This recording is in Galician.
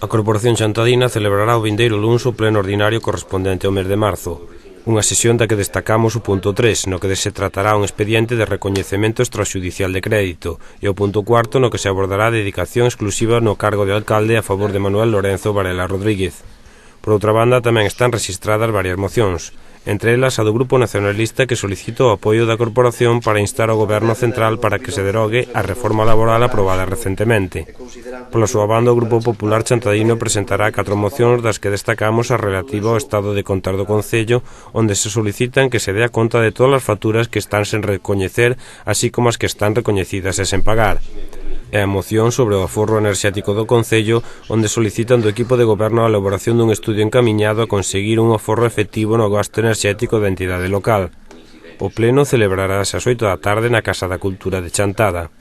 A Corporación Chantadina celebrará o vindeiro luns o pleno ordinario correspondente ao mes de marzo, unha sesión da que destacamos o punto 3, no que se tratará un expediente de recoñecemento extraxudicial de crédito, e o punto 4, no que se abordará a dedicación exclusiva no cargo de alcalde a favor de Manuel Lorenzo Varela Rodríguez. Por outra banda, tamén están rexistradas varias mocións, entre elas a do Grupo Nacionalista que solicita o apoio da Corporación para instar ao Goberno Central para que se derogue a reforma laboral aprobada recentemente. Pola súa banda, o Grupo Popular Chantadino presentará 4 mocións das que destacamos a relativa ao estado de contas do Concello, onde se solicitan que se dea conta de todas as facturas que están sen recoñecer, así como as que están recoñecidas e sen pagar. E a moción sobre o aforro enerxético do Concello, onde solicitan do equipo de goberno a elaboración dun estudio encamiñado a conseguir un aforro efectivo no gasto enerxético da entidade local. O pleno celebrarase ás 8 da tarde na Casa da Cultura de Chantada.